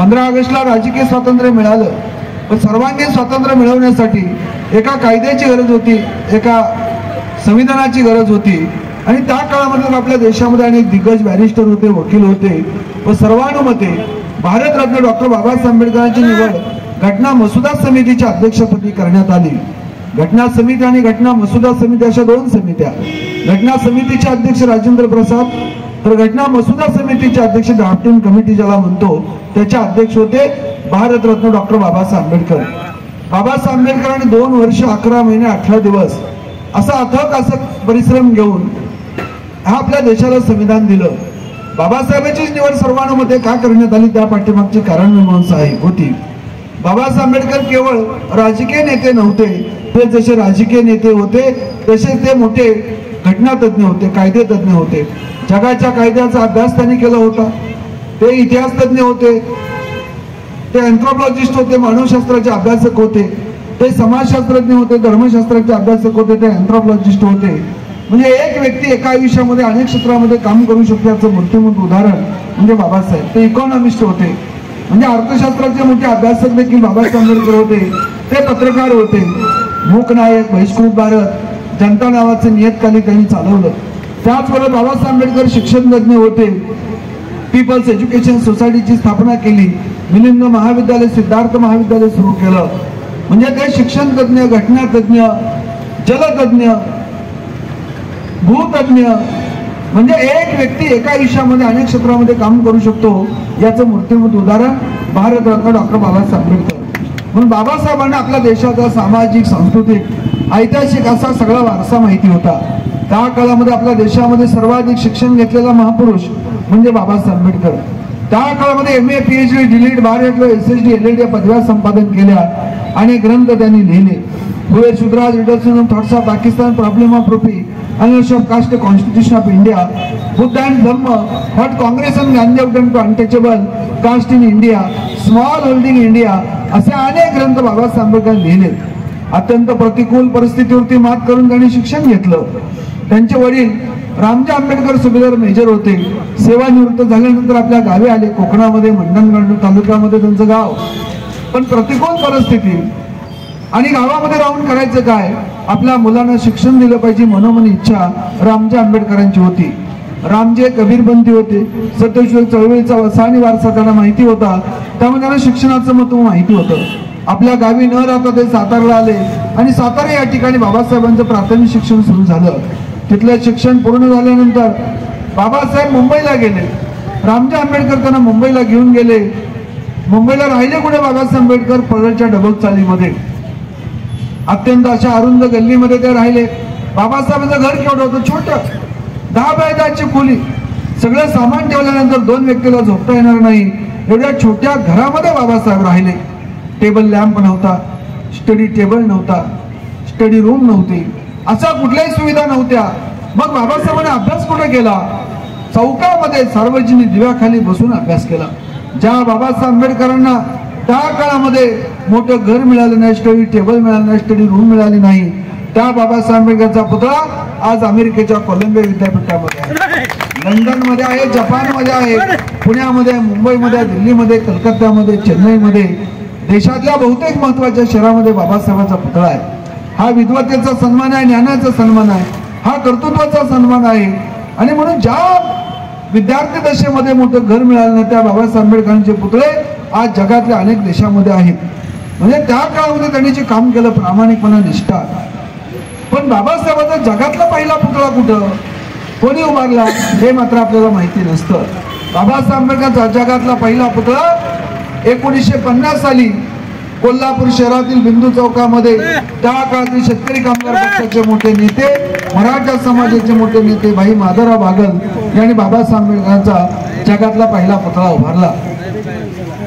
15 ऑगस्टला राजकीय स्वातंत्र्य मिळालं, पण सर्वांगीण स्वातंत्र्य मिळवण्यासाठी एका कायद्याची गरज होती, एका संविधानाची गरज होती. आणि त्या काळामध्ये आपल्या देशामध्ये अनेक दिग्गज बॅरिस्टर होते, वकील होते, व सर्वानुमते भारतरत्न डॉक्टर बाबासाहेब आंबेडकरांची निवड घटना मसुदा समितीच्या अध्यक्षपदी करण्यात आली. घटना समिती आणि घटना मसुदा समिती अशा दोन समित्या. घटना समितीचे अध्यक्ष राजेंद्र प्रसाद, तर घटना मसुदा समितीचे अध्यक्ष ड्राफ्टिंग कमिटी ज्याला म्हणतो त्याचे अध्यक्ष होते भारतरत्न डॉक्टर बाबासाहेब आंबेडकर. बाबासाहेब आंबेडकरांनी 2 वर्ष 11 महिने 18 दिवस असा अथक परिश्रम घेऊन हा आपल्या देशाला संविधान दिलं. बाबासाहेबांचीच निवड सर्वानुमते का करण्यात आली त्या पाठीमागची कारणमीमांसा होती. बाबासाहेब आंबेडकर केवळ राजकीय नेते नव्हते, ते जसे राजकीय नेते होते तसे ते मोठे घटनातज्ञ होते, कायदेतज्ञ होते. जगाच्या कायद्याचा अभ्यास त्यांनी केला होता. ते इतिहास तज्ञ होते, ते अँथ्रोपॉलॉजिस्ट होते, मानवशास्त्राचे अभ्यासक होते, ते समाजशास्त्रज्ञ होते, धर्मशास्त्राचे अभ्यासक होते, ते अँथ्रोपॉलॉजिस्ट होते. म्हणजे एक व्यक्ती एका आयुष्यामध्ये अनेक क्षेत्रामध्ये काम करू शकते याचं मूर्तिमंत उदाहरण म्हणजे बाबासाहेब. ते इकॉनॉमिस्ट होते, म्हणजे अर्थशास्त्राचे मोठे अभ्यासक देखील बाबासाहेब आंबेडकर होते. ते पत्रकार होते. मूकनायक, बहिष्कृत भारत, जनता नावाचं नियतकालिक त्यांनी चालवलं. त्याचबरोबर बाबासाहेब आंबेडकर शिक्षण तज्ञ होते. पीपल्स एज्युकेशन सोसायटीची स्थापना केली. मिलिंद महाविद्यालय, सिद्धार्थ महाविद्यालय सुरू केलं. म्हणजे ते शिक्षण तज्ञ, घटना तज्ञ, जलतज्ञ, भूतज्ञ, म्हणजे एक व्यक्ती एका आयुष्यामध्ये अनेक क्षेत्रामध्ये काम करू शकतो याचं मूर्तिमंत उदाहरण भारतरत्न डॉक्टर बाबासाहेब आंबेडकर. म्हणून बाबासाहेबांना आपल्या देशाचा सामाजिक, सांस्कृतिक, ऐतिहासिक असा सगळा वारसा माहिती होता. त्या काळामध्ये आपल्या देशामध्ये सर्वाधिक शिक्षण घेतलेला महापुरुष म्हणजे बाबासाहेब आंबेडकर. त्या काळामध्ये MA, PhD, DLED, Bharat, SSD, LLD या पदव्या संपादन केल्या. अनेक ग्रंथ त्यांनी लिहिले. Who Shudras, reduction of thoughts of Pakistan, problem of rupee, annihilation of caste, constitution of India, Buddha and Dhamma, what Congress and Gandhi have done to untouchable caste in India, small holding India, असे अनेक ग्रंथ बाबासाहेब आंबेडकर लिहिले. अत्यंत प्रतिकूल परिस्थितीवरती मात करून त्यांनी शिक्षण घेतलं. त्यांचे वडील रामजी आंबेडकर सुभेदार मेजर होते. सेवानिवृत्त झाल्यानंतर आपल्या गावी आले, कोकणामध्ये मंडणगड तालुक्यामध्ये त्यांचं गाव. पण प्रतिकूल परिस्थिती आणि गावामध्ये राहून करायचं काय, आपल्या मुलांना शिक्षण दिलं पाहिजे मनोमनी इच्छा रामजी आंबेडकरांची होती. रामजी कबीरपंथी होते. सत्यशोधक चळवळीचा वसा आणि वारसा त्यांना माहिती होता, त्यामुळे त्यांना शिक्षणाचं महत्त्व माहिती होतं. आपल्या गावी न राहता ते सातारला आले आणि सातारा या ठिकाणी बाबासाहेबांचं प्राथमिक शिक्षण सुरू झालं. तिथलं शिक्षण पूर्ण झाल्यानंतर बाबासाहेब मुंबईला गेले. रामजी आंबेडकर त्यांना मुंबईला घेऊन गेले. मुंबईला राहिले कुठे बाबासाहेब आंबेडकर? परळच्या डबल चालीमध्ये, अत्यंत अशा अरुंद गल्लीमध्ये ते राहिले. बाबासाहेबांचं घर केवढं होतं? छोटं, 10 बाय 10ची खोली. सगळं सामान ठेवल्यानंतर 2 व्यक्तीला झोपता येणार नाही एवढ्या छोट्या घरामध्ये बाबासाहेब राहिले. टेबल लॅम्प नव्हता, स्टडी टेबल नव्हता, स्टडी रूम नव्हती, अशा कुठल्याही सुविधा नव्हत्या. मग बाबासाहेबांनी अभ्यास कुठे केला? चौकामध्ये सार्वजनिक दिव्याखाली बसून अभ्यास केला. ज्या बाबासाहेब आंबेडकरांना त्या काळामध्ये मोठं घर मिळालं नाही, स्टडी टेबल मिळालं नाही, स्टडी रूम मिळाली नाही, त्या बाबासाहेब आंबेडकरचा पुतळा आज अमेरिकेच्या कोलंबिया विद्यापीठामध्ये आहे, लंडनमध्ये आहे, जपानमध्ये आहे, पुण्यामध्ये, मुंबईमध्ये, दिल्लीमध्ये, कलकत्त्यामध्ये, चेन्नईमध्ये, देशातल्या बहुतेक महत्वाच्या शहरामध्ये बाबासाहेबांचा पुतळा आहे. हा विद्वतेचा सन्मान आहे, ज्ञानाचा सन्मान आहे, हा कर्तृत्वाचा सन्मान आहे. आणि म्हणून ज्या विद्यार्थी दशेमध्ये मोठं घर मिळालं नाही त्या बाबासाहेब आंबेडकरांचे पुतळे आज जगातल्या अनेक देशामध्ये आहेत. म्हणजे त्या काळामध्ये त्यांनी जे काम केलं, प्रामाणिकपणा, निष्ठा. पण बाबासाहेबांचा जगातला पहिला पुतळा कुठं, कोणी उभारला हे मात्र आपल्याला माहिती नसतं. बाबासाहेब आंबेडकरचा जगातला पहिला पुतळा 1950 साली कोल्हापूर शहरातील बिंदू चौकामध्ये त्या काळातील शेतकरी कामगार पक्षाचे मोठे नेते, मराठा समाजाचे मोठे नेते भाई माधवराव बागल यांनी बाबासाहेब आंबेडकरांचा जगातला पहिला पुतळा उभारला.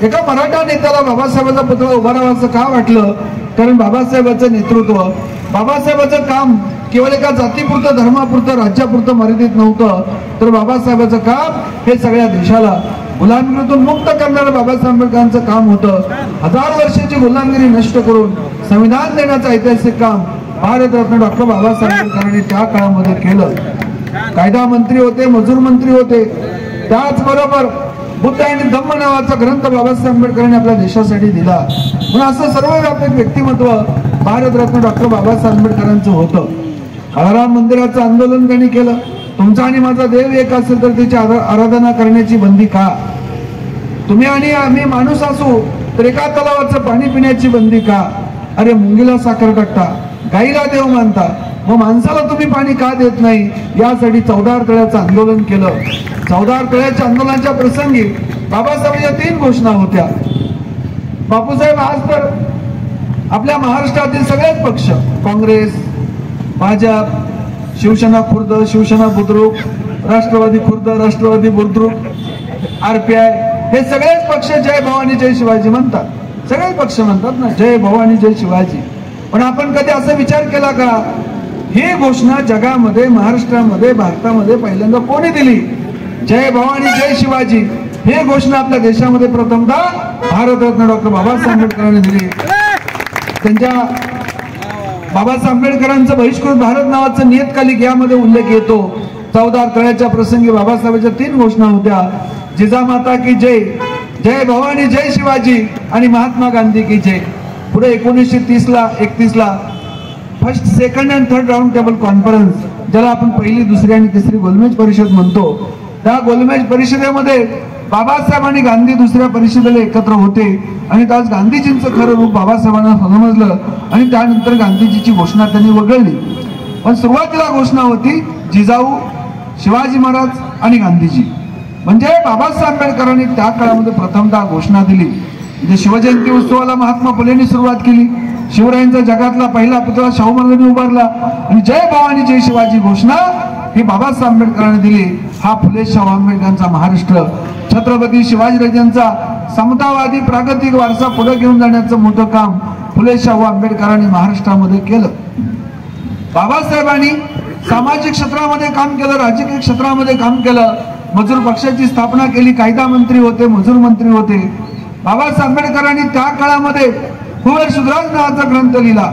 एका मराठा नेत्याला बाबासाहेबांचा पुतळा उभारावा असं का वाटलं? कारण बाबासाहेबांचं नेतृत्व, बाबासाहेबांचं काम केवळ एका जातीपुरतं, धर्मापुरतं, राज्यापुरतं मर्यादित नव्हतं, तर बाबासाहेबांचं काम हे सगळ्या देशाला गुलामगिरीतून मुक्त करणारं बाबासाहेब आंबेडकरांचं काम होतं. 1000 वर्षाची गुलामगिरी नष्ट करून संविधान देण्याचं ऐतिहासिक काम भारतरत्न डॉक्टर बाबासाहेब आंबेडकरांनी त्या काळामध्ये केलं. कायदा मंत्री होते, मजूर मंत्री होते, त्याचबरोबर बुद्ध आणि धम्म नावाचा ग्रंथ बाबासाहेब आंबेडकरांनी आपल्या देशासाठी दिला. म्हणून असं सर्वव्यापक व्यक्तिमत्व भारतरत्न डॉक्टर बाबासाहेब आंबेडकरांचं होतं. काळाराम मंदिराचं आंदोलन त्यांनी केलं. तुमचा आणि माझा देव एक असेल तर त्याची आराधना करण्याची बंदी का? तुम्ही आणि आम्ही माणूस असू तर एका तलावाचं पाणी पिण्याची बंदी का? अरे मुंगीला साखर टाकता, गाईला देव मानता, मग माणसाला तुम्ही पाणी का देत नाही? यासाठी 14 तळ्याचं आंदोलन केलं. 14 तळ्याच्या आंदोलनाच्या प्रसंगी बाबासाहेबांच्या 3 घोषणा होत्या. बापूसाहेब आज तर आपल्या महाराष्ट्रातील सगळेच पक्ष, काँग्रेस, भाजप, शिवसेना खुर्द, शिवसेना बुद्रुक, राष्ट्रवादी खुर्द, राष्ट्रवादी बुद्रुक, RPI, हे सगळेच पक्ष जय भवानी जय शिवाजी म्हणतात. सगळे पक्ष म्हणतात ना जय भवानी जय शिवाजी. पण आपण कधी असा विचार केला का ही घोषणा जगामध्ये, महाराष्ट्रामध्ये, भारतामध्ये पहिल्यांदा कोणी दिली? जय भवानी जय शिवाजी हे घोषणा आपल्या देशामध्ये प्रथमतः भारतरत्न डॉक्टर बाबासाहेब आंबेडकरांनी दिली. त्यांच्या बाबासाहेब आंबेडकरांचं बहिष्कृत भारत नावाचं नियतकालिक यामध्ये उल्लेख येतो. 14 तळ्याच्या प्रसंगी बाबासाहेबांच्या 3 घोषणा होत्या. जिजामाता की जय, जय भवानी जय शिवाजी आणि महात्मा गांधी की जय. पुढे 1930-31 first, second and third round table conference, ज्याला आपण पहिली, दुसरी आणि तिसरी गोलमेज परिषद म्हणतो, त्या गोलमेज परिषदेमध्ये बाबासाहेब आणि गांधी दुसऱ्या परिषदेला एकत्र होते आणि त्याच गांधीजींचं खरं रूप बाबासाहेबांना समजलं आणि त्यानंतर गांधीजीची घोषणा त्यांनी वगळली. पण सुरुवातीला घोषणा होती जिजाऊ, शिवाजी महाराज आणि गांधीजी. म्हणजे बाबासाहेब आंबेडकरांनी त्या काळामध्ये प्रथमतः घोषणा दिली. म्हणजे शिवजयंती उत्सवाला महात्मा फुलेंनी सुरुवात केली. शिवरायांचा जगातला पहिला पुतळा शाहू महाराजांनी उभारला आणि जय भवानी जय शिवाजी घोषणा ही बाबासाहेब आंबेडकरांनी दिली. हा फुले शाहू आंबेडकरांचा महाराष्ट्र, छत्रपती शिवाजीराजांचा समतावादी प्रागतिक वारसा पुढे घेऊन जाण्याचं मोठं काम फुले शाहू आंबेडकरांनी महाराष्ट्रामध्ये केलं. बाबासाहेबांनी सामाजिक क्षेत्रामध्ये काम केलं, राजकीय क्षेत्रामध्ये काम केलं. मजूर पक्षाची स्थापना केली, कायदा मंत्री होते, मजूर मंत्री होते. बाबासाहेब आंबेडकरांनी त्या काळामध्ये कुवेर सुधराज नावाचा ग्रंथ लिहिला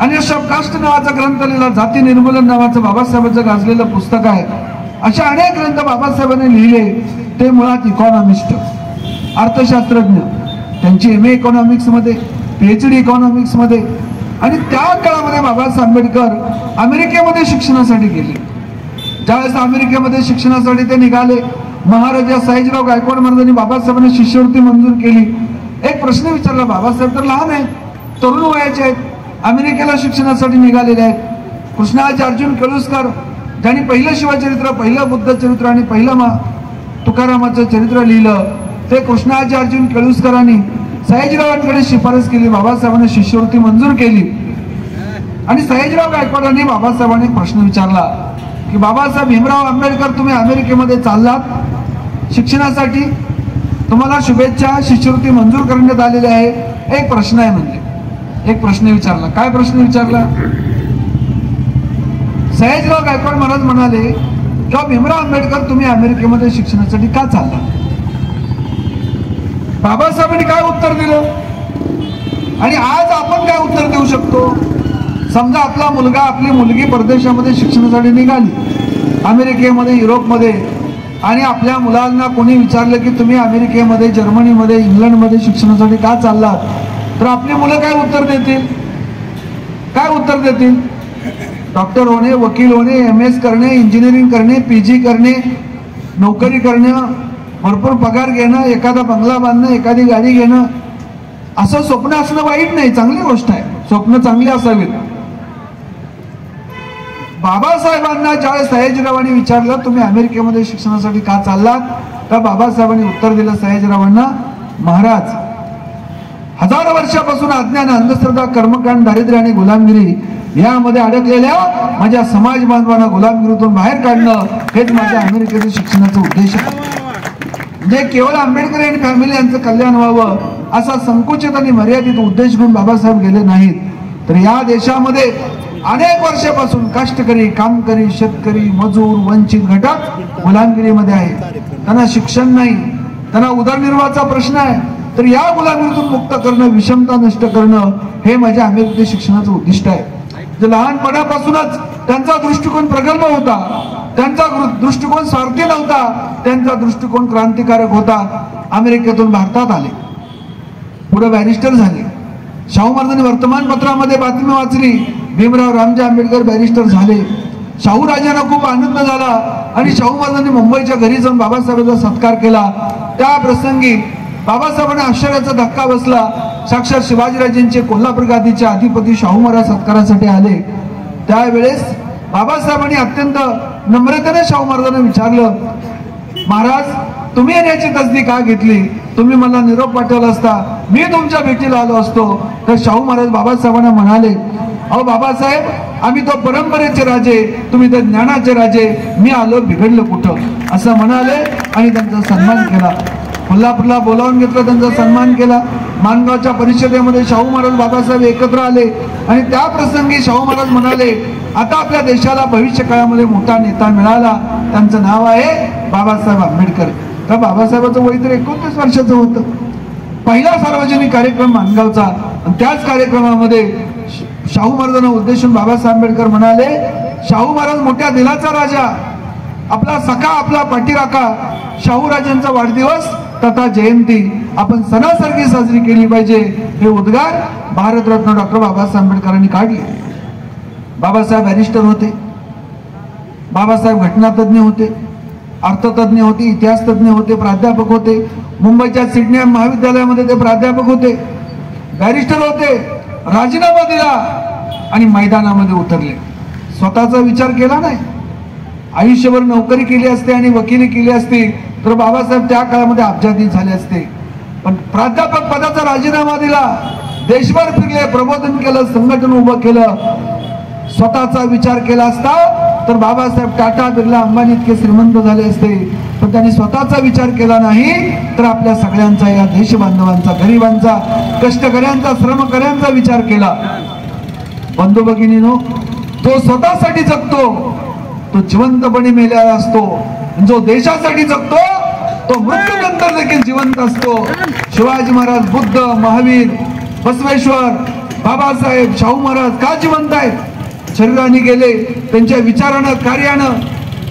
आणि कास्ट नावाचा ग्रंथ लिहिला. जाती निर्मूलन नावाचं बाबासाहेबांचं गाजलेलं पुस्तक आहे. अशा अनेक ग्रंथ बाबासाहेबांनी लिहिले. ते मुळात इकॉनॉमिस्ट, अर्थशास्त्रज्ञ. त्यांची MA इकॉनॉमिक्स मध्ये, PhD इकॉनॉमिक्स मध्ये. आणि त्या काळामध्ये बाबासाहेब आंबेडकर अमेरिकेमध्ये शिक्षणासाठी गेले. ज्यावेळेस अमेरिकेमध्ये शिक्षणासाठी ते निघाले, महाराजा सयाजीराव गायकवाड महाराजांनी बाबासाहेबांना शिष्यवृत्ती मंजूर केली. एक प्रश्न विचारला, बाबासाहेब तर लहान आहेत, तरुण वयाचे आहेत, अमेरिकेला शिक्षणासाठी निघालेले आहेत. कृष्णाजी अर्जुन केळुस्कर ज्यांनी पहिलं शिवचरित्र, पहिलं बुद्ध चरित्र आणि पहिलं तुकारामाचं चरित्र लिहिलं, ते कृष्णाजी अर्जुन केळुस्करांनी सयाजीरावांकडे शिफारस केली. बाबासाहेबांनी शिष्यवृत्ती मंजूर केली आणि सयाजीराव गायकवाडांनी बाबासाहेबांनी प्रश्न विचारला की बाबासाहेब भीमराव आंबेडकर, तुम्ही अमेरिकेमध्ये चाललात शिक्षणासाठी, तुम्हाला शुभेच्छा, शिष्यवृत्ती मंजूर करण्यात आलेली आहे. एक प्रश्न आहे, म्हणजे एक प्रश्न विचारला. काय प्रश्न विचारला? सयाजीराव गायकवाड महाराज म्हणाले किंवा भीमराव आंबेडकर, तुम्ही अमेरिकेमध्ये शिक्षणासाठी का चालला? बाबासाहेबांनी काय उत्तर दिलं आणि आज आपण काय उत्तर देऊ शकतो? समजा आपला मुलगा, आपली मुलगी परदेशामध्ये शिक्षणासाठी निघाली, अमेरिकेमध्ये, युरोपमध्ये, आणि आपल्या मुलांना कोणी विचारलं की तुम्ही अमेरिकेमध्ये, जर्मनीमध्ये, इंग्लंडमध्ये शिक्षणासाठी का चाललात, तर आपली मुलं काय उत्तर देतील? काय उत्तर देतील? डॉक्टर होणे, वकील होणे, MS करणे, इंजिनिअरिंग करणे, PG करणे, नोकरी करणं, भरपूर पगार घेणं, एखादा बंगला बांधणं, एखादी गाडी घेणं, असं स्वप्न असणं वाईट नाही, चांगली गोष्ट आहे. स्वप्न चांगली असावीत. बाबासाहेबांना ज्यावेळेस सयाजीरावांनी विचारलं तुम्ही अमेरिकेमध्ये शिक्षणासाठी का चाललात, तर बाबासाहेबांनी उत्तर दिलं सयाजीरावांना, महाराज, हजारो वर्षापासून अज्ञान, अंधश्रद्धा, कर्मकांड, दारिद्र्य आणि गुलामगिरी यामध्ये अडकलेल्या माझ्या समाज बांधवांना गुलामगिरीतून बाहेर काढणं हेच माझ्या अमेरिकेच्या शिक्षणाचा उद्देश आहे. म्हणजे केवळ आंबेडकर आणि फॅमिली यांचं कल्याण व्हावं असा संकुचित आणि मर्यादित उद्देश घेऊन बाबासाहेब गेले नाहीत. तर या देशामध्ये अनेक वर्षापासून कष्टकरी, कामकरी, शेतकरी, मजूर, वंचित घटक गुलामगिरीमध्ये आहेत. त्यांना शिक्षण नाही, त्यांना उदरनिर्वाहाचा प्रश्न आहे. तर या गुलामगिरीतून मुक्त करणं, विषमता नष्ट करणं हे माझ्या अमेरिकेच्या शिक्षणाचं उद्दिष्ट आहे. जे लहानपणापासूनच त्यांचा दृष्टिकोन प्रगल्भ होता. त्यांचा दृष्टिकोन स्वार्थी नव्हता, त्यांचा दृष्टिकोन क्रांतिकारक होता. अमेरिकेतून भारतात आले, पुढे बॅरिस्टर झाले. शाहू महाराजांनी वर्तमानपत्रामध्ये बातमी वाचली, भीमराव रामजी आंबेडकर बॅरिस्टर झाले. शाहू राजांना खूप आनंद झाला आणि शाहू महाराजांनी मुंबईच्या घरी जाऊन बाबासाहेबांचा सत्कार केला. त्या प्रसंगी बाबासाहेबांना आश्चर्याचा धक्का बसला. साक्षात शिवाजीराजेंचे कोल्हापूर गादीचे अधिपती शाहू महाराज सत्कारासाठी आले. त्यावेळेस बाबासाहेबांनी अत्यंत नम्रतेने शाहू महाराजांना विचारलं, महाराज तुम्ही येण्याची तसदी का घेतली? तुम्ही मला निरोप पाठवला असता, मी तुमच्या भेटीला आलो असतो. तर शाहू महाराज बाबासाहेबांना म्हणाले, अहो बाबासाहेब, आम्ही तो परंपरेचे राजे, तुम्ही तर ज्ञानाचे राजे, मी आलो बिघडलं कुठं, असं म्हणाले आणि त्यांचा सन्मान केला. कोल्हापूरला बोलावून घेतलं, त्यांचा सन्मान केला. माणगावच्या परिषदेमध्ये शाहू महाराज बाबासाहेब एकत्र आले आणि त्या प्रसंगी शाहू महाराज म्हणाले, आता आपल्या देशाला भविष्य काळामध्ये मोठा नेता मिळाला, त्यांचं नाव आहे बाबासाहेब आंबेडकर. तर बाबासाहेबांचं वय तर 29 वर्षाचं होतं. पहिला सार्वजनिक कार्यक्रम माणगावचा, आणि त्याच कार्यक्रमामध्ये शाहू महाराजांना उद्देशून बाबासाहेब आंबेडकर म्हणाले, शाहू महाराज मोठ्या दिलाचा राजा, आपला सखा, आपला पाठीराखा. शाहू राजांचा वाढदिवस तथा जयंती आपण सणासारखी साजरी केली पाहिजे, हे उद्गार भारतरत्न डॉक्टर बाबासाहेब आंबेडकरांनी काढले. बाबासाहेब बॅरिस्टर होते, बाबासाहेब घटनातज्ञ होते, अर्थतज्ञ होते, इतिहास तज्ञ होते, प्राध्यापक होते. मुंबईच्या सिडनी महाविद्यालयामध्ये ते प्राध्यापक होते, बॅरिस्टर होते. राजीनामा दिला आणि मैदानामध्ये उतरले. स्वतःचा विचार केला नाही. आयुष्यभर नोकरी केली असते आणि वकिली केली असती तर बाबासाहेब त्या काळामध्ये अब्जाधीश झाले असते. पण प्राध्यापक पदाचा राजीनामा दिला, देशभर फिरले, प्रबोधन केलं, संघटन उभं केलं. स्वतःचा विचार केला असता तर बाबासाहेब टाटा, बिर्ला, अंबानी इतके श्रीमंत झाले असते. पण त्यांनी स्वतःचा विचार केला नाही तर आपल्या सगळ्यांचा, या देशबांधवांचा, गरिबांचा, कष्टकऱ्यांचा, श्रमकऱ्यांचा विचार केला. बंधू भगिनीनो, जो स्वतःसाठी जगतो तो जिवंतपणे मेलेला असतो. जो देशासाठी जगतो तो मृत्यूनंतर देखील जिवंत असतो. शिवाजी महाराज, बुद्ध, महावीर, बसवेश्वर, बाबासाहेब, शाहू महाराज का जिवंत आहेत? शरीराने गेले, त्यांच्या विचारानं, कार्यानं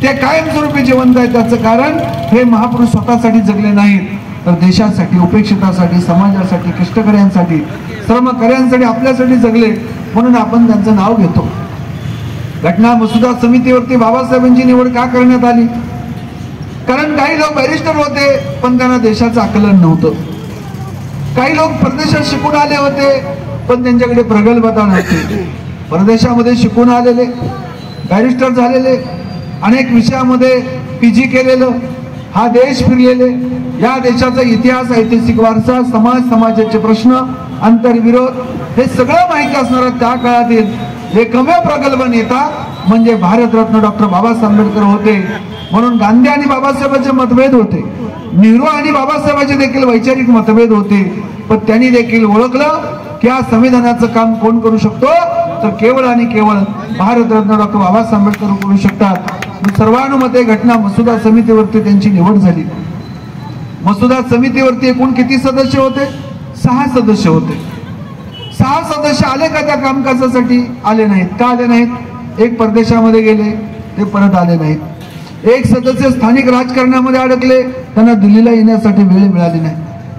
ते कायमस्वरूपी जिवंत आहेत. त्याचं कारण हे महापुरुष स्वतःसाठी जगले नाहीत, तर देशासाठी, उपेक्षितासाठी, समाजासाठी, कष्टकऱ्यांसाठी, श्रमकऱ्यांसाठी, आपल्यासाठी जगले. म्हणून आपण त्यांचं नाव घेतो. घटना मसुदा समितीवरती बाबासाहेबांची निवड का करण्यात आली? कारण काही लोक बॅरिस्टर होते पण त्यांना देशाचं आकलन नव्हतं. काही लोक परदेशात शिकून आले होते पण त्यांच्याकडे प्रगल्भता नव्हती. परदेशामध्ये शिकून आलेले, बॅरिस्टर झालेले, अनेक विषयामध्ये PG केलेलं, हा देश फिरलेले, या देशाचा इतिहास, ऐतिहासिक वारसा, समाज, समाजाचे प्रश्न, आंतरविरोध हे सगळं माहिती असणारा त्या काळातील एकमेव प्रगल्भ नेता म्हणजे भारतरत्न डॉक्टर बाबासाहेब आंबेडकर होते. म्हणून गांधी आणि बाबासाहेबांचे मतभेद होते, नेहरू आणि बाबासाहेबांचे देखील वैचारिक मतभेद होते. पण त्यांनी देखील ओळखलं की या संविधानाचं काम कोण करू शकतो, तर केवळ आणि केवळ भारतरत्न डॉक्टर बाबासाहेब आंबेडकर करू शकतात. सर्वानुमते घटना मसुदा समितीवरती त्यांची निवड झाली. मसुदा समितीवरती एकूण किती सदस्य होते? 6 सदस्य होते. 6 सदस्य आले का त्या कामकाजासाठी? आले नाहीत. का आले नाहीत? एक परदेशामध्ये गेले, ते परत आले नाहीत. एक सदस्य स्थानिक राजकारणामध्ये अडकले, त्यांना दिल्लीला येण्यासाठी वेळ मिळाली नाही.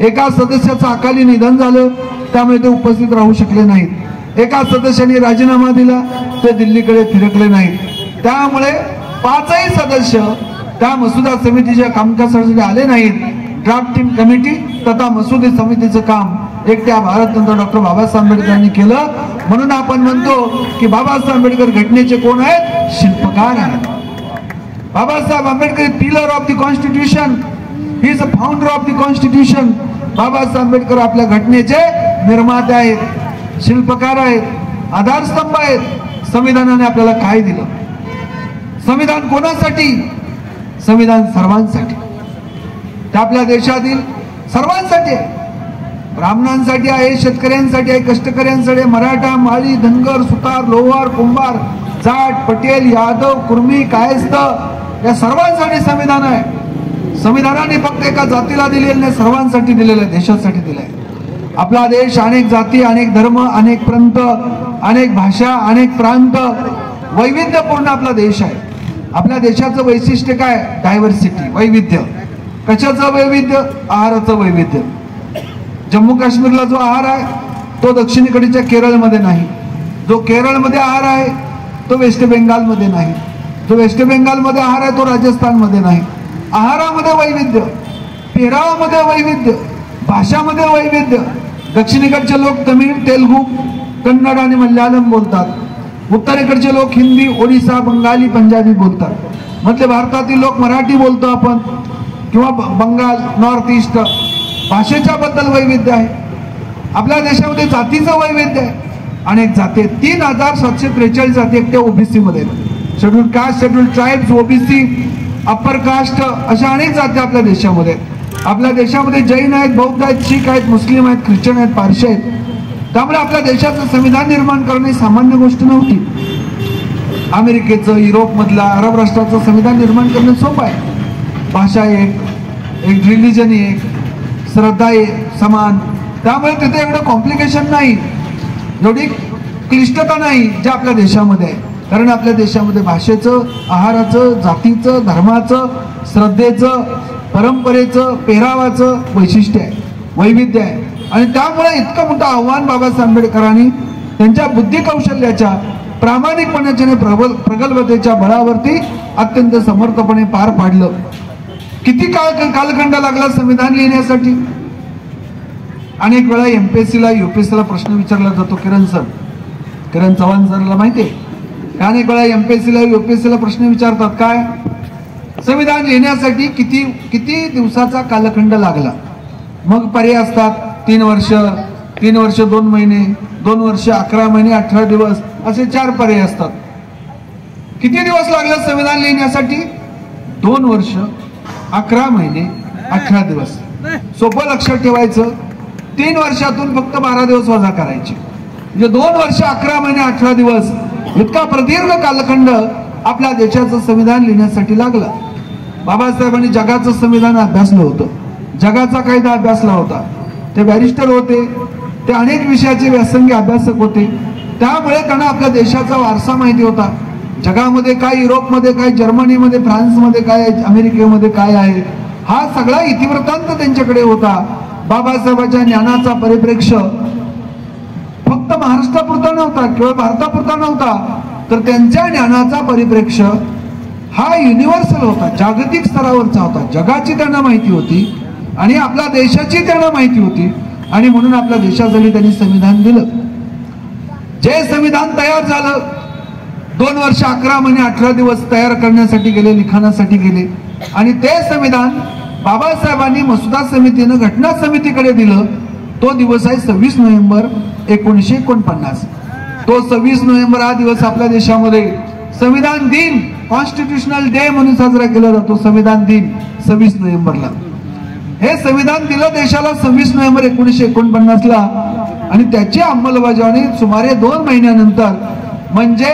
एका सदस्याचं अकाली निधन झालं, त्यामुळे ते उपस्थित राहू शकले नाहीत. एका सदस्याने राजीनामा दिला, ते दिल्लीकडे फिरकले नाहीत. त्यामुळे 5ही सदस्य त्या मसुदा समितीच्या कामकाजासाठी आले नाहीत. ड्राफ्टिंग कमिटी तथा मसुदा समितीचं काम एकट्या भारतरत्न डॉक्टर बाबासाहेब आंबेडकरांनी केलं. म्हणून आपण म्हणतो की बाबासाहेब आंबेडकर घटनेचे कोण आहेत? शिल्पकार आहेत. Babasaheb Ambedkar pillar of the constitution, he is a founder of the constitution. Babasaheb Ambedkar आपल्या घटनेचे निर्माते आहेत, शिल्पकार आहेत, आधारस्तंभ आहेत. संविधानाने आपल्याला काय दिलं? संविधान कोणासाठी? संविधान सर्वांसाठी, ते आपल्या देशातील सर्वांसाठी आहे. ब्राह्मणांसाठी आहे, शेतकऱ्यांसाठी आहे, कष्टकऱ्यांसाठी, मराठा, माळी, धनगर, सुतार, लोहार, कुंभार, जाट, पटेल, यादव, कुर्मी, कायस्थ या सर्वांसाठी संविधान आहे. संविधानाने फक्त एका जातीला दिलेलं नाही, सर्वांसाठी दिलेलं आहे, देशासाठी दिलं आहे. आपला देश अनेक जाती, अनेक धर्म, अनेक पंथ, अनेक भाषा, अनेक प्रांत, वैविध्यपूर्ण आपला देश आहे. आपल्या देशाचं वैशिष्ट्य काय? डायव्हर्सिटी, वैविध्य. कशाचं वैविध्य? आहाराचं वैविध्य. जम्मू काश्मीरला जो आहार आहे तो दक्षिणेकडच्या केरळमध्ये नाही. जो केरळमध्ये आहार आहे तो वेस्ट बेंगालमध्ये नाही. जो वेस्ट बेंगालमध्ये आहार आहे तो राजस्थानमध्ये नाही. आहारामध्ये वैविध्य, पेहरावामध्ये वैविध्य, भाषामध्ये वैविध्य. दक्षिणेकडचे लोक तमिळ, तेलुगू, कन्नड आणि मल्याळम बोलतात. उत्तरेकडचे लोक हिंदी, ओडिसा, बंगाली, पंजाबी बोलतात. मध्य भारतातील लोक मराठी बोलतो आपण, किंवा बंगाल, नॉर्थ ईस्ट. भाषेच्या बद्दल वैविध्य आहे. आपल्या देशामध्ये जातीचं वैविध्य आहे. अनेक जाती, 3743 जाती एकट्या ओबीसी मध्ये. Schedule caste, schedule tribes, OBC, upper caste अशा अनेक जाती आपल्या देशामध्ये. आपल्या देशामध्ये जैन आहेत, बौद्ध आहेत, शीख आहेत, मुस्लिम आहेत, ख्रिश्चन आहेत, पारशी आहेत. त्यामुळे आपल्या देशाचं संविधान निर्माण करणे सामान्य गोष्ट नव्हती. अमेरिकेचं, युरोपमधला, अरब राष्ट्राचं संविधान निर्माण करणे सोपं आहे. भाषा एक रिलिजन एक, श्रद्धा समान. त्यामुळे तिथे एवढं कॉम्प्लिकेशन नाही, एवढी क्लिष्टता नाही जे आपल्या देशामध्ये आहे. कारण आपल्या देशामध्ये भाषेचं, आहाराचं, जातीचं, धर्माचं, श्रद्धेचं, परंपरेचं, पेहरावाचं वैशिष्ट्य आहे, वैविध्य आहे. आणि त्यामुळे इतकं मोठं आव्हान बाबासाहेब आंबेडकरांनी त्यांच्या बुद्धी कौशल्याच्या, प्रामाणिकपणाच्या, प्रगल्भतेच्या बळावरती अत्यंत समर्थपणे पार पाडलं. किती कालखंड लागला संविधान लिहिण्यासाठी? अनेक वेळा एमपीएससीला, यूपीएससीला प्रश्न विचारला जातो. किरण चव्हाण सरला माहिती आहे, अनेक वेळा एमपीएससीला, यूपीएससीला प्रश्न विचारतात काय, संविधान लिहिण्यासाठी किती दिवसाचा कालखंड लागला? मग पर्याय असतात 3 वर्ष, 3 वर्ष 2 महिने, 2 वर्ष 11 महिने 18 दिवस, असे 4 पर्याय असतात. किती दिवस लागले संविधान लिहिण्यासाठी? 2 वर्ष 11 महिने 18 दिवस. सोपं लक्षात ठेवायचं, 3 वर्षातून फक्त 12 दिवस वजा करायचे, म्हणजे 2 वर्ष 11 महिने 18 दिवस इतका प्रदीर्घ कालखंड आपल्या देशाचं संविधान लिहिण्यासाठी लागला. बाबासाहेबांनी जगाचं संविधान अभ्यासलं होतं, जगाचा कायदा अभ्यासला होता. ते बॅरिस्टर होते, ते अनेक विषयाचे व्यासंगी अभ्यासक होते. त्यामुळे त्यांना आपल्या देशाचा वारसा माहिती होता. जगामध्ये काय, युरोपमध्ये काय, जर्मनीमध्ये, फ्रान्समध्ये काय, अमेरिकेमध्ये काय आहे, हा सगळा इतिवृत्तांत त्यांच्याकडे होता. बाबासाहेबांच्या ज्ञानाचा परिप्रेक्ष्य फक्त महाराष्ट्रापुरता नव्हता, केवळ भारतापुरता नव्हता, तर त्यांच्या ज्ञानाचा परिप्रेक्ष्य हा युनिव्हर्सल होता, जागतिक स्तरावरचा होता. जगाची त्यांना माहिती होती आणि आपल्या देशाची त्यांना माहिती होती. आणि म्हणून आपल्या देशासाठी त्यांनी संविधान दिलं. जे संविधान तयार झालं, 2 वर्ष 11 महिने 18 दिवस तयार करण्यासाठी गेले, लिखाणासाठी गेले. आणि ते संविधान बाबासाहेबांनी मसुदा समितीनं घटना समितीकडे दिलं. तो दिवस आहे 26 नोव्हेंबर 1949. तो 26 नोव्हेंबर हा दिवस आपल्या देशामध्ये संविधान दिन, कॉन्स्टिट्यूशनल डे म्हणून साजरा केला जातो. संविधान दिन 26 नोव्हेंबरला. हे संविधान दिलं देशाला 26 नोव्हेंबर 1949ला. आणि त्याची अंमलबजावणी सुमारे 2 महिन्यानंतर, म्हणजे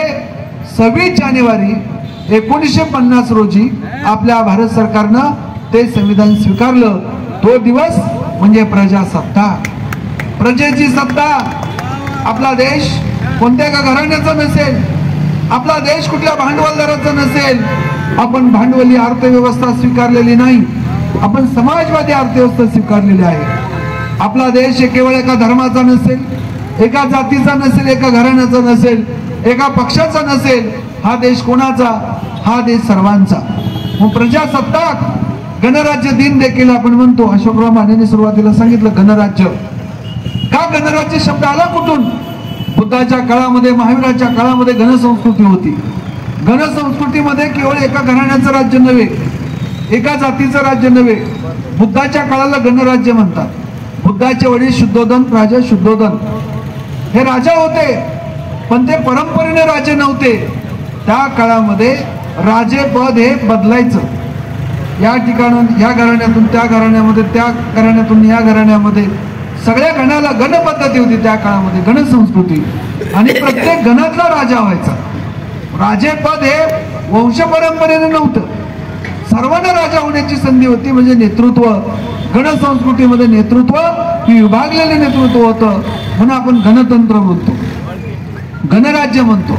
26 जानेवारी 1950 रोजी आपल्या भारत सरकारनं ते संविधान स्वीकारलं. तो दिवस म्हणजे प्रजासत्ताक, प्रजेची सत्ता. आपला देश कोणत्या का घराण्याचा नसेल, आपला देश कुठल्या भांडवलदाराचा नसेल. आपण भांडवली अर्थव्यवस्था स्वीकारलेली नाही, आपण समाजवादी अर्थव्यवस्था स्वीकारलेली आहे. आपला देश केवळ एका धर्माचा नसेल, एका जातीचा नसेल, एका घराण्याचा नसेल, एका पक्षाचा नसेल. हा देश कोणाचा? हा देश सर्वांचा. मग प्रजासत्ताक, गणराज्य दिन देखील आपण म्हणतो. अशोकराव मानेने सुरुवातीला सांगितलं गणराज्य. का गणराज्य शब्द आला कुठून? बुद्धाच्या काळामध्ये, महावीराच्या काळामध्ये गणसंस्कृती होती. गणसंस्कृतीमध्ये केवळ एका घराण्याचं राज्य नव्हे, एका जातीचं राज्य नव्हे. बुद्धाच्या काळाला गणराज्य म्हणतात. बुद्धाचे वडील शुद्धोधन, राजा शुद्धोधन हे राजा होते, पण ते परंपरेने राजे नव्हते. त्या काळामध्ये राजेपद हे बदलायचं. या ठिकाणून या घराण्यातून त्या घराण्यामध्ये, त्या घराण्यातून या घराण्यामध्ये, सगळ्या गणाला गण पद्धती होती त्या काळामध्ये, गणसंस्कृती. आणि प्रत्येक गणातला राजा व्हायचा. राजेपद हे वंश परंपरेने नव्हतं, सर्वांना राजा होण्याची संधी होती. म्हणजे नेतृत्व, गणसंस्कृतीमध्ये नेतृत्व ही विभागलेले नेतृत्व होतं. म्हणून आपण गणतंत्र म्हणतो, गणराज्य म्हणतो.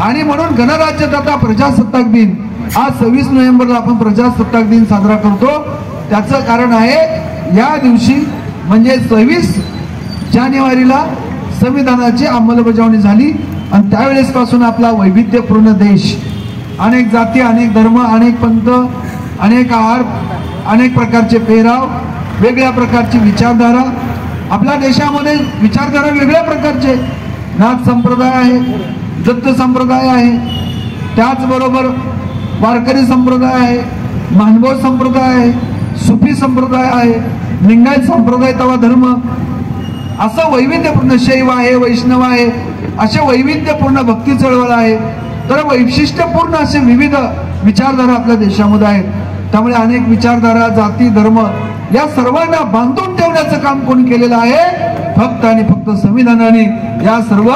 आणि म्हणून गणराज्य तथा प्रजासत्ताक दिन आज 26 नोव्हेंबरला आपण प्रजासत्ताक दिन साजरा करतो. त्याचं कारण आहे या दिवशी म्हणजे 26 जानेवारीला संविधानाची अंमलबजावणी झाली आणि त्यावेळेस पासून आपला वैविध्यपूर्ण देश, अनेक जाती, अनेक धर्म, अनेक पंथ, अनेक आहार, अनेक प्रकारचे पेहराव, वेगळ्या प्रकारची विचारधारा, आपल्या देशामध्ये विचारधारा वेगळ्या प्रकारचे नाथ संप्रदाय आहे, दत्त संप्रदाय आहे, त्याचबरोबर वारकरी संप्रदाय आहे, मानभोज संप्रदाय आहे, सुफी संप्रदाय आहे, लिंगायत संप्रदाय तवा धर्म, असं वैविध्यपूर्ण शैव आहे, वैष्णव आहे, असे वैविध्यपूर्ण भक्ती चळवळ आहे. तर वैशिष्ट्यपूर्ण असे विविध विचारधारा आपल्या देशामध्ये आहेत. त्यामुळे अनेक विचारधारा, जाती, धर्म या सर्वांना बांधून ठेवण्याचं काम कोण केलेलं आहे? फक्त आणि फक्त संविधानाने या सर्व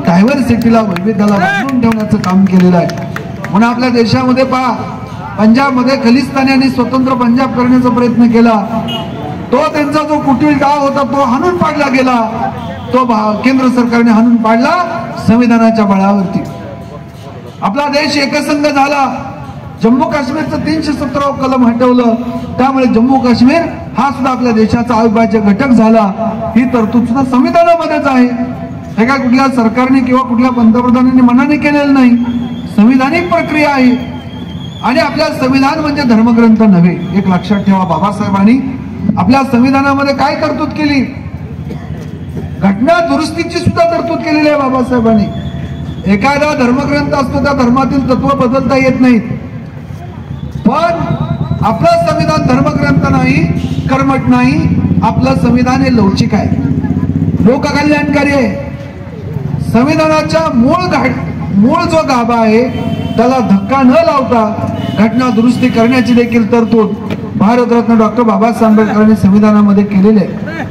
डायव्हर्सिटीला, वैविध्याला बांधून ठेवण्याचं काम केलेलं आहे. म्हणून आपल्या देशामध्ये पहा, पंजाबमध्ये खलिस्तानी स्वतंत्र पंजाब करण्याचा प्रयत्न केला. तो त्यांचा जो कुटील गाव होता तो हाणून पाडला गेला. तो केंद्र सरकारने हाणून पाडला संविधानाच्या बळावरती. आपला देश एकसंघ झाला. जम्मू काश्मीरचं 317 कलम हटवलं. त्यामुळे जम्मू काश्मीर हा सुद्धा आपल्या देशाचा अविभाज्य घटक झाला. ही तरतूद सुद्धा संविधानामध्येच आहे. हे काय कुठल्या सरकारने किंवा कुठल्या पंतप्रधानांनी मनाने केलेलं नाही, संविधानिक प्रक्रिया आहे. आणि आपल्या संविधान म्हणजे धर्मग्रंथ नव्हे. एक लक्षात ठेवा, बाबासाहेबांनी आपल्या संविधानामध्ये काय तरतूद केली? घटना दुरुस्तीची सुद्धा तरतूद केलेली आहे बाबासाहेबांनी. एखादा धर्मग्रंथ असतो, त्या धर्मातील तत्व बदलता येत नाहीत. पण आपलं संविधान धर्मग्रंथ नाही, कर्मठ नाही. आपलं संविधान हे लवचिक आहे, लोककल्याणकारी आहे. संविधानाच्या मूळ जो गाभा आहे त्याला धक्का न लावता घटना दुरुस्ती करण्याची देखील तरतूद भारतरत्न डॉक्टर बाबासाहेब आंबेडकरांनी संविधानामध्ये केलेले आहे.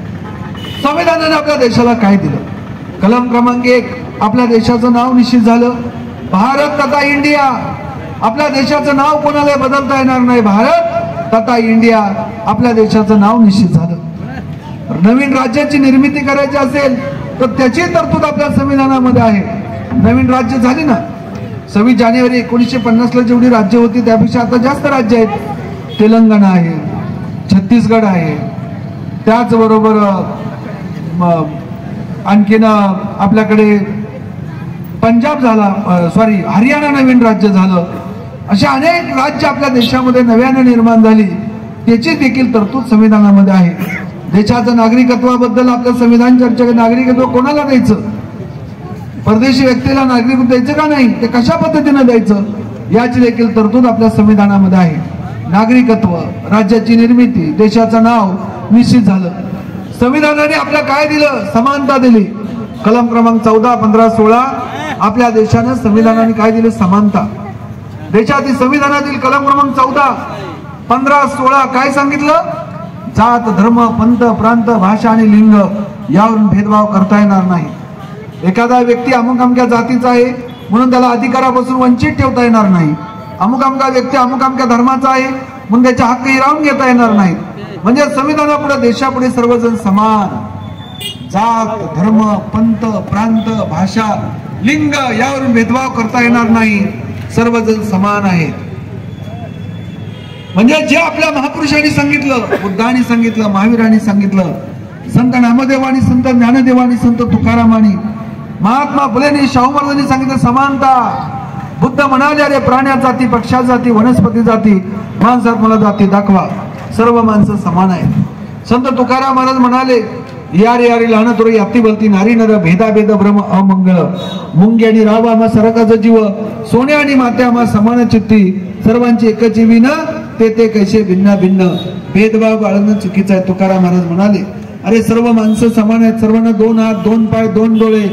संविधानाने आपल्या देशाला काय दिलं? कलम क्रमांक 1, आपल्या देशाचं नाव निश्चित झालं, भारत तथा इंडिया. आपल्या देशाचं नाव कोणाला बदलता येणार नाही, भारत तथा इंडिया. आपल्या देशाचं नाव निश्चित झालं. नवीन राज्याची निर्मिती करायची असेल तर त्याची तरतूद आपल्या संविधानामध्ये आहे. नवीन राज्य झाली ना, 26 जानेवारी 1950ला जेवढी राज्य होती त्यापेक्षा आता जास्त राज्य आहेत. तेलंगणा आहे, छत्तीसगड आहे, त्याचबरोबर आणखीन आपल्याकडे पंजाब झाला, हरियाणा नवीन राज्य झालं. अशा अनेक राज्य आपल्या देशामध्ये नव्याने निर्माण झाली. त्याची देखील तरतूद संविधानामध्ये आहे. देशाच्या नागरिकत्वाबद्दल आपलं संविधान चर्चा, नागरिकत्व कोणाला द्यायचं, परदेशी व्यक्तीला नागरिकत्व द्यायचं का नाही, ते कशा पद्धतीने द्यायचं, याची देखील तरतूद आपल्या संविधानामध्ये आहे. नागरिकत्व, राज्याची निर्मिती, देशाचं नाव निश्चित झालं. संविधानाने आपल्या काय दिलं? समानता दिली. कलम क्रमांक 14, 15, 16 आपल्या देशानं संविधानाने काय दिले? समानता. देशातील संविधानातील कलम क्रमांक 14, 15, 16 काय सांगितलं? जात, धर्म, पंथ, प्रांत, भाषा आणि लिंग यावरून भेदभाव करता येणार नाही. एखादा व्यक्ती अमुक अमक्या जातीचा आहे म्हणून त्याला अधिकारापासून वंचित ठेवता येणार नाही. अमुक अमका व्यक्ती अमुक अमक्या धर्माचा आहे म्हणून त्याचे हक्क हिरावून घेता येणार नाहीत. म्हणजे संविधानापुढे, देशापुढे सर्वजण समान. जात, धर्म, पंथ, प्रांत, भाषा, लिंग यावरून भेदभाव करता येणार नाही. सर्वजण समान आहेत. म्हणजे जे आपल्या महापुरुषांनी सांगितलं, बुद्धांनी सांगितलं, महावीरांनी सांगितलं, संत नामदेवानी, संत ज्ञानदेवानी, संत तुकारामानी, महात्मा फुलेंनी, शाहू महाराजांनी सांगितलं समानता. बुद्ध म्हणाले, अरे प्राण्या जाती, पक्षा जाती, वनस्पती जाती, माणसात मला जाती दाखवा, सर्व माणसं समान आहेत. संत तुकाराम महाराज म्हणाले, यारे यारे लहान तुरे याती बोलती, नारी नर भेदा भेद भ्रम अमंगळ, मुंगी आणि राव आम्हा सरकाचा जीव, सोने आणि माते आम्हा समान चित्ती, सर्वांची एकच जीवी न ते ते कैसे भिन्न भिन्न, भेदभाव बाळगणं चुकीचं आहे. तुकाराम महाराज म्हणाले, अरे सर्व माणसं समान आहेत. सर्वांना 2 हात, 2 पाय, 2 डोळे,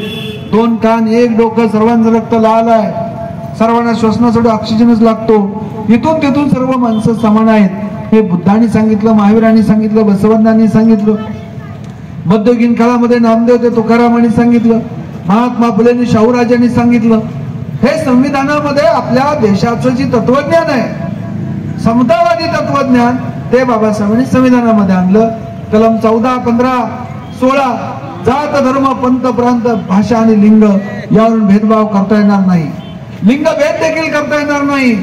2 कान, 1 डोकं, सर्वांचं रक्त लाल आहे, सर्वांना श्वसनासाठी ऑक्सिजनच लागतो. इथून तिथून सर्व माणसं समान आहेत. हे बुद्धांनी सांगितलं, महावीरांनी सांगितलं, बसवण्णांनी सांगितलं, मध्ययुगीन काळामध्ये नामदेव ते तुकारामांनी सांगितलं, महात्मा फुलेंनी, शाहूराजांनी सांगितलं. हे संविधानामध्ये आपल्या देशाचं जे तत्वज्ञान आहे, समतावादी तत्वज्ञान, ते बाबासाहेबांनी संविधानामध्ये आणलं. कलम 14, 15, 16 जात, धर्म, पंथ, प्रांत, भाषा आणि लिंग यावरून भेदभाव करता येणार नाही. लिंग भेद देखील करता येणार नाही.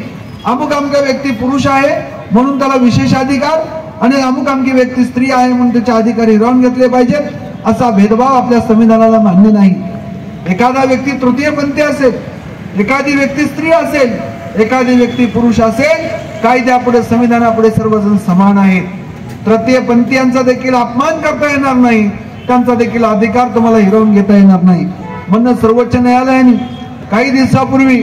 अमुक अमुक व्यक्ती पुरुष आहे म्हणून त्याला विशेष अधिकार आणि अमुक अमुक व्यक्ती स्त्री आहे म्हणून त्याचे अधिकार हिरावून घेतले पाहिजेत असा भेदभाव आपल्या संविधानाला मान्य नाही। एखादा व्यक्ती तृतीयपंथी असेल, एखादी व्यक्ती स्त्री असेल, एखादी व्यक्ती पुरुष असेल, कायद्यापुढे संविधानापुढे सर्वजण समान आहेत। तृतीयपंथीयांचा देखील अपमान करता येणार नाही, त्यांचा देखील अधिकार तुम्हाला हिरावून घेता येणार नाही। म्हणून सर्वोच्च न्यायालयाने काही दिवसापूर्वी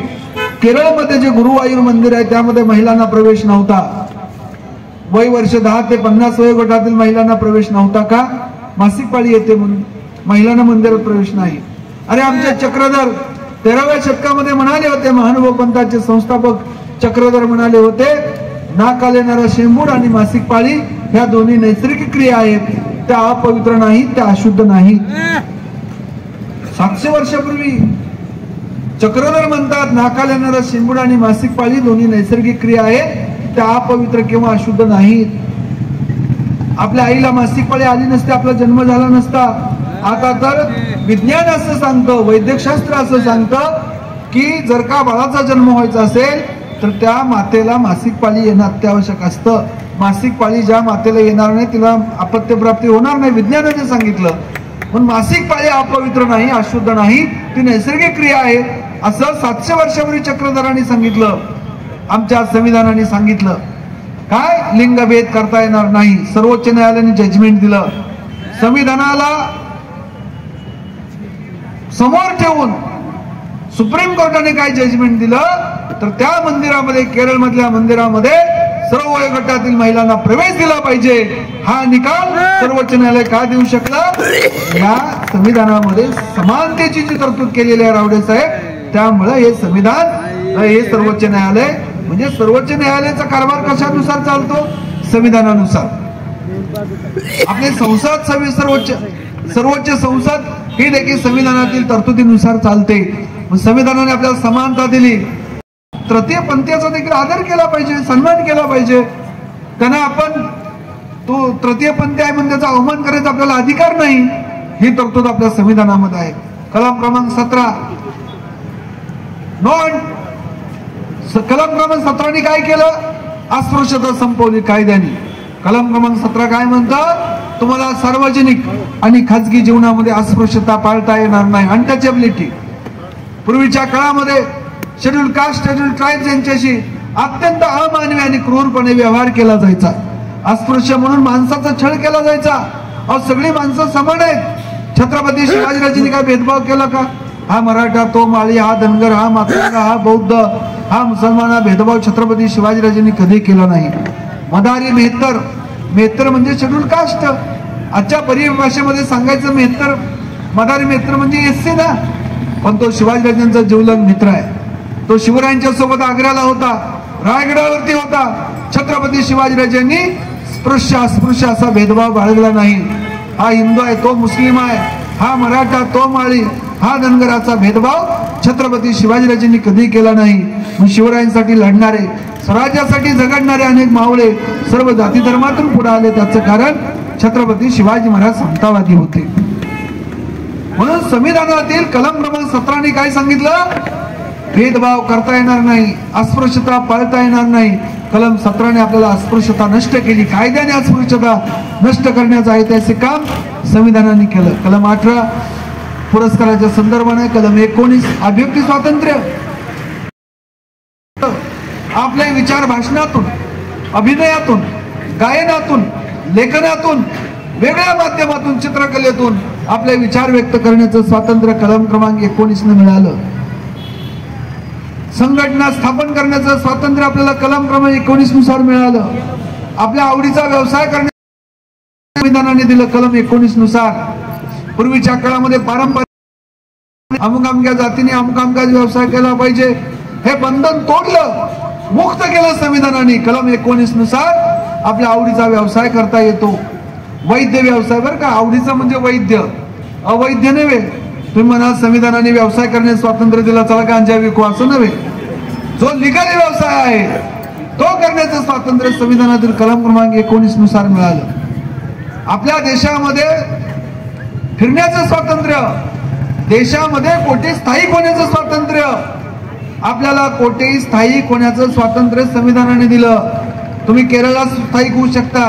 केरळमध्ये जे गुरुवायूर मंदिर आहे त्यामध्ये महिलांना प्रवेश नव्हता, वय वर्ष 10 ते 50 वयोगटातील महिलांना प्रवेश नव्हता का? मासिक पाळी येते म्हणून महिलांना मंदिरात प्रवेश नाही। अरे आमचे चक्रधर 13व्या शतकामध्ये म्हणाले होते, महानुभव पंथाचे संस्थापक चक्रधर म्हणाले होते, नाकाला येणारा शेंबूड आणि मासिक पाळी ह्या दोन्ही नैसर्गिक क्रिया आहेत, त्या अपवित्र नाहीत, त्या अशुद्ध नाहीत। 700 वर्षापूर्वी चक्रधर म्हणतात नाकाला येणारा शेंबूड आणि मासिक पाळी दोन्ही नैसर्गिक क्रिया आहेत, त्या अपवित्र किंवा अशुद्ध नाहीत। आपल्या आईला मासिक पाळी आली नसते, आपला जन्म झाला नसता। आता तर विज्ञान असं सांगतं, वैद्यकशास्त्र असं सांगतं की जर का बाळाचा जन्म व्हायचा असेल तर त्या मातेला मासिक पाळी येणं अत्यावश्यक असतं। मासिक पाळी ज्या मातेला येणार नाही तिला अपत्यप्राप्ती होणार नाही, विज्ञानाने सांगितलं। पण मासिक पाळी अपवित्र नाही, अशुद्ध नाही, ती नैसर्गिक क्रिया आहे असं 700 वर्षापूर्वी चक्रधरांनी सांगितलं, आमच्या संविधानाने सांगितलं। काय लिंगभेद करता येणार नाही, सर्वोच्च न्यायालयाने जजमेंट दिलं। संविधानाला समोर ठेवून सुप्रीम कोर्टाने काय जजमेंट दिलं तर त्या मंदिरामध्ये, केरळ मधल्या मंदिरामध्ये सर्व वयोगटातील महिलांना प्रवेश दिला पाहिजे, हा निकाल सर्वोच्च न्यायालय का देऊ शकलं? या संविधानामध्ये समानतेची जी तरतूद केलेली आहे रावडे साहेब, त्यामुळे हे संविधान, हे सर्वोच्च न्यायालय म्हणजे सर्वोच्च न्यायालयाचा कारभार कशानुसार चालतो? संविधानानुसार। आपले संसद, सर्वोच्च संसद ही देखील संविधानातील तरतुदीनुसार चालते। संविधानाने आपल्याला समानता दिली, तृतीय पंथीयाचा देखील आदर केला पाहिजे, सन्मान केला पाहिजे। त्यांना आपण तो तृतीय पंथी आहे म्हणून त्याचा अवमान करायचा आपल्याला अधिकार नाही, ही तरतूद आपल्या संविधानामध्ये आहे। कलम क्रमांक 17 कलम क्रमांक 17 काय केलं? अस्पृश्यता संपवली कायद्याने। कलम क्रमांक 17 काय म्हणतं? तुम्हाला सार्वजनिक आणि खाजगी जीवनामध्ये अस्पृश्यता पाळता येणार नाही, अनटचेबिलिटी। पूर्वीच्या काळामध्ये शेड्यूल कास्ट, शेड्यूल ट्राईब्स यांच्याशी अत्यंत अमानवी आणि क्रूरपणे व्यवहार केला जायचा, अस्पृश्य म्हणून माणसाचा छळ केला जायचा। अहो सगळी माणसं समान आहेत। छत्रपती शिवाजीराजांनी काय भेदभाव केला का? हा मराठा, तो माळी, हा धनगर, हा मातंग, हा बौद्ध, हा मुसलमान, हा भेदभाव छत्रपती शिवाजीराजांनी कधी केला नाही। मदारी, मेहतर म्हणजे शेड्यूल कास्ट, आजच्या परिभाषेमध्ये सांगायचं मेहतर, मदारी मेहतर म्हणजे एससी ना, पण तो शिवाजीराजांचा जीवलग मित्र आहे। तो शिवरायांच्या सोबत आग्र्याला होता, रायगडावरती होता। छत्रपती शिवाजीराजांनी स्पृश्य अस्पृश्य असा भेदभाव बाळगला नाही। हा हिंदू आहे, तो मुस्लिम आहे, हा मराठा, तो माळी, हा धनगराचा भेदभाव छत्रपती शिवाजीराजांनी कधी केला नाही। शिवरायांसाठी लढणारे, स्वराज्यासाठी झगडणारे अनेक मावळे सर्व जाती धर्मातून पुढे आले, त्याचं कारण छत्रपती शिवाजी महाराज समतावादी होते। म्हणून संविधानातील कलम क्रमांक 17 ने काय सांगितलं? भेदभाव करता येणार नाही, अस्पृश्यता पाळता येणार नाही। कलम 17 ने आपल्याला अस्पृश्यता नष्ट केली, कायद्याने अस्पृश्यता नष्ट करण्याचं ऐतिहासिक काम संविधानाने केलं। कलम 18 पुरस्काराच्या संदर्भाने, कलम 19 अभिव्यक्ती स्वातंत्र्य, आपले विचार भाषणातून, अभिनयातून, गायनातून, लेखनातून, वेगळ्या माध्यमातून, चित्रकलेतून आपले विचार व्यक्त करण्याचं स्वातंत्र्य कलम क्रमांक 19 ने मिळालं। संघटना स्थापन करण्याचं स्वातंत्र्य आपल्याला कलम क्रमांक 19 नुसार मिळालं। आपल्या आवडीचा व्यवसाय करण्याचं संविधानाने दिलं कलम 19 नुसार। पूर्वीच्या काळामध्ये पारंपरिक अमुक अमक्या जातीने अमुक अमका व्यवसाय केला पाहिजे, हे बंधन तोडलं, मुक्त केलं संविधानाने। कलम 19 नुसार आपल्या आवडीचा व्यवसाय करता येतो। वैद्य व्यवसाय, बरं का, आवडीचा म्हणजे वैद्य, अवैध नव्हे। तुम्ही म्हणाल संविधानाने व्यवसाय करण्यास स्वातंत्र्य दिला, चला गांजा विकू, असं नव्हे। जो लिगल व्यवसाय आहे तो करण्याचं स्वातंत्र्य संविधानातील कलम क्रमांक 19 नुसार मिळालं। आपल्या देशामध्ये फिरण्याचं स्वातंत्र्य, देशामध्ये कोठे स्थायिक होण्याचं स्वातंत्र्य, आपल्याला कोठेही स्थायिक होण्याचं स्वातंत्र्य संविधानाने दिलं. तुम्ही केरळला स्थायिक होऊ शकता,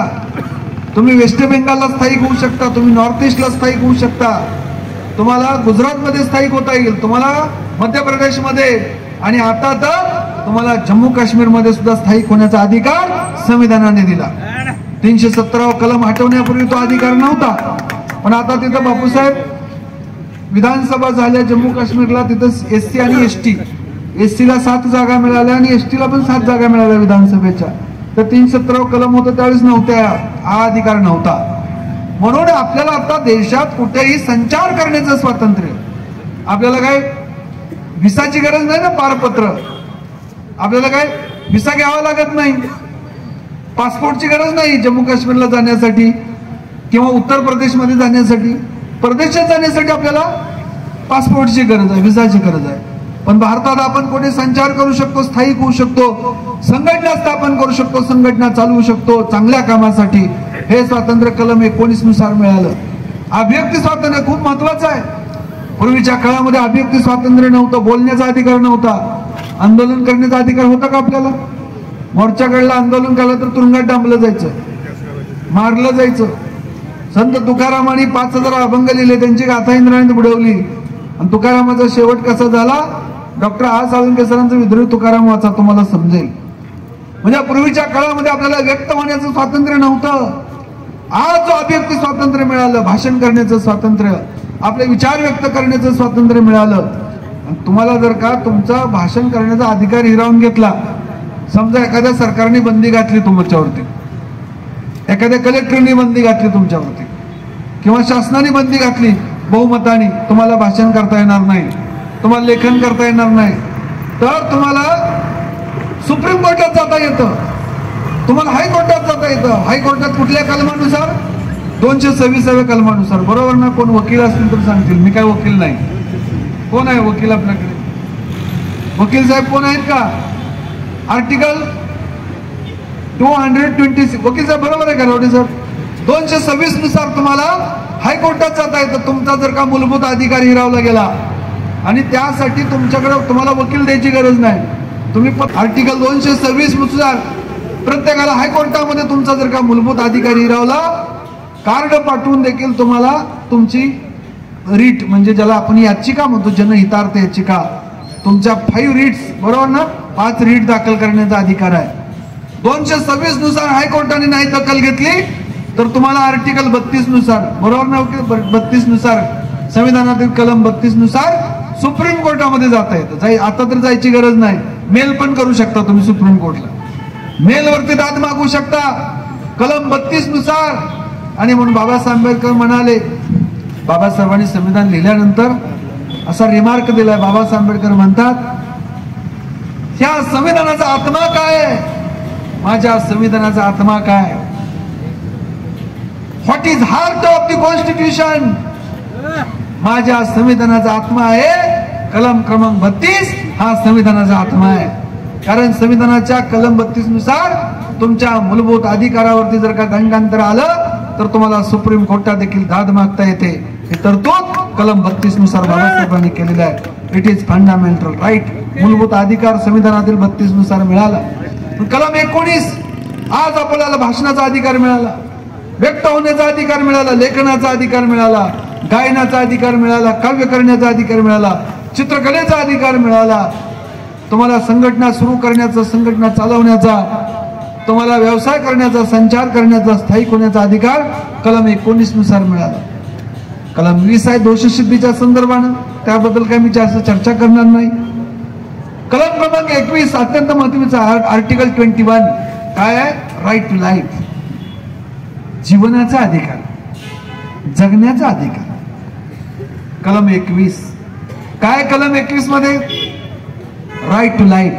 तुम्ही वेस्ट बेंगालला स्थायिक होऊ शकता, तुम्ही नॉर्थ ईस्टला स्थायिक होऊ शकता, तुम्हाला गुजरातमध्ये स्थायिक होता येईल, तुम्हाला मध्य प्रदेशमध्ये, आणि आता तर तुम्हाला जम्मू काश्मीरमध्ये सुद्धा स्थायिक होण्याचा अधिकार संविधानाने दिला. 317 कलम हटवण्यापूर्वी तो अधिकार नव्हता, पण आता तिथं बापूसाहेब विधानसभा झाल्या जम्मू काश्मीरला, तिथं एससी आणि एसटी, एससीला 7 जागा मिळाल्या आणि एसटीला पण 7 जागा मिळाल्या विधानसभेच्या. तर 317 कलम होतं त्यावेळेस नव्हत्या, हा अधिकार नव्हता. म्हणून आपल्याला आता देशात कुठेही संचार करण्याचं स्वातंत्र्य, आपल्याला काय व्हिसाची गरज नाही ना, पारपत्र, आपल्याला काय व्हिसा घ्यावा लागत नाही, पासपोर्टची गरज नाही जम्मू काश्मीरला जाण्यासाठी किंवा उत्तर प्रदेशमध्ये जाण्यासाठी. परदेशात जाण्यासाठी आपल्याला पासपोर्टची गरज आहे, व्हिसाची गरज आहे. पण भारतात आपण कुठे संचार करू शकतो, स्थायिक होऊ शकतो, संघटना स्थापन करू शकतो, संघटना चालवू शकतो चांगल्या कामासाठी. हे स्वातंत्र्य कलम 19 नुसार मिळालं. अभिव्यक्ती स्वातंत्र्य खूप महत्वाचं आहे. पूर्वीच्या काळामध्ये अभिव्यक्ती स्वातंत्र्य नव्हतं, बोलण्याचा अधिकार नव्हता, आंदोलन करण्याचा अधिकार होता का आपल्याला? मोर्चा काढला, आंदोलन केलं तर तुरुंगात डांबलं जायचं, मारलं जायचं. संत तुकारामांनी 5000 अभंग लिहिले, त्यांची गाथा इंद्रायणी बुडवली. आणि तुकारामाचा शेवट कसा झाला? डॉक्टर आ साळुंखे सरांचं विद्रोही तुकाराम वाचा, तुम्हाला समजेल. म्हणजे पूर्वीच्या काळामध्ये आपल्याला व्यक्त होण्याचं स्वातंत्र्य नव्हतं. आज जो अभिव्यक्ती स्वातंत्र्य मिळालं, भाषण करण्याचं स्वातंत्र्य, आपले विचार व्यक्त करण्याचं स्वातंत्र्य मिळालं. तुम्हाला जर का तुमचा भाषण करण्याचा अधिकार हिरावून घेतला, समजा एखाद्या सरकारने बंदी घातली तुमच्यावरती, एखाद्या कलेक्टरने बंदी घातली तुमच्यावरती, किंवा शासनाने बंदी घातली बहुमताने, तुम्हाला भाषण करता येणार नाही, तुम्हाला लेखन करता येणार नाही, तर तुम्हाला सुप्रीम कोर्टात जाता येतं, तुम्हाला हायकोर्टात जाता येतं. हायकोर्टात कुठल्या कलमानुसार? 226व्या कलमानुसार. बरोबर ना? कोण वकील असतील तर सांगतील, मी काय वकील नाही. कोण आहे वकील आपल्याकडे? वकील साहेब कोण आहेत का? आर्टिकल 226. वकील साहेब बरोबर आहे का रावडे साहेब? 226 नुसार तुम्हाला हायकोर्टात जाता येतं. तुमचा जर का मूलभूत अधिकार हिरावला गेला आणि त्यासाठी तुमच्याकडे तुम्हाला वकील द्यायची गरज नाही, तुम्ही आर्टिकल 226 नुसार प्रत्येकाला हायकोर्टामध्ये तुमचा जर का मूलभूत अधिकार हिरावला, कार्ड पाठवून देखील तुम्हाला तुमची रीट, म्हणजे ज्याला आपण याचिका म्हणतो, जनहितार्थ याचिका, तुमच्या 5 रीट्स, बरोबर ना, 5 रीट दाखल करण्याचा अधिकार आहे. 226 नुसार हायकोर्टाने नाही दखल घेतली तर तुम्हाला आर्टिकल 32 नुसार, बरोबर ना, 32 नुसार, संविधानातील कलम 32 नुसार सुप्रीम कोर्टामध्ये जाता येतं. आता तर जायची गरज नाही, मेल पण करू शकता तुम्ही सुप्रीम कोर्टला, मेलवरती दाद मागू शकता कलम 32 नुसार. आणि म्हणून बाबासाहेब आंबेडकर म्हणाले, बाबासाहेबांनी संविधान लिहिल्यानंतर असा रिमार्क दिलाय. बाबासाहेब आंबेडकर म्हणतात, ह्या संविधानाचा आत्मा काय आहे? माझ्या संविधानाचा आत्मा काय? What is heart of the constitution? माझ्या संविधानाचा आत्मा आहे कलम क्रमांक 32, हा संविधानाचा आत्मा आहे. कारण संविधानाच्या कलम 32 नुसार तुमच्या मूलभूत अधिकारावरती जर का गंगांतर आलं तर तुम्हाला सुप्रीम कोर्टात देखील दाद मागता येते. हे तरतूद कलम 32 नुसार बाबासाहेबांनी केलेलं आहे. It is fundamental right. मूलभूत अधिकार संविधानातील 32 नुसार मिळाला. कलम 19, आज आपल्याला भाषणाचा अधिकार मिळाला, व्यक्त होण्याचा अधिकार मिळाला, लेखनाचा अधिकार मिळाला, गायनाचा अधिकार मिळाला, काव्य करण्याचा अधिकार मिळाला, चित्रकलेचा अधिकार मिळाला, तुम्हाला संघटना सुरू करण्याचा, संघटना चालवण्याचा, तुम्हाला व्यवसाय करण्याचा, संचार करण्याचा, स्थायिक होण्याचा अधिकार कलम 19 नुसार मिळाला. कलम 20 आहे दोषसिद्धीच्या संदर्भानं, त्याबद्दल काही मी जास्त चर्चा करणार नाही. कलम क्रमांक 21 अत्यंत महत्वाचा, आर्टिकल 21 काय आहे? राईट टू लाईफ, जीवनाचा अधिकार, जगण्याचा अधिकार. कलम 21 काय? कलम 21 मध्ये राईट टू लाईफ,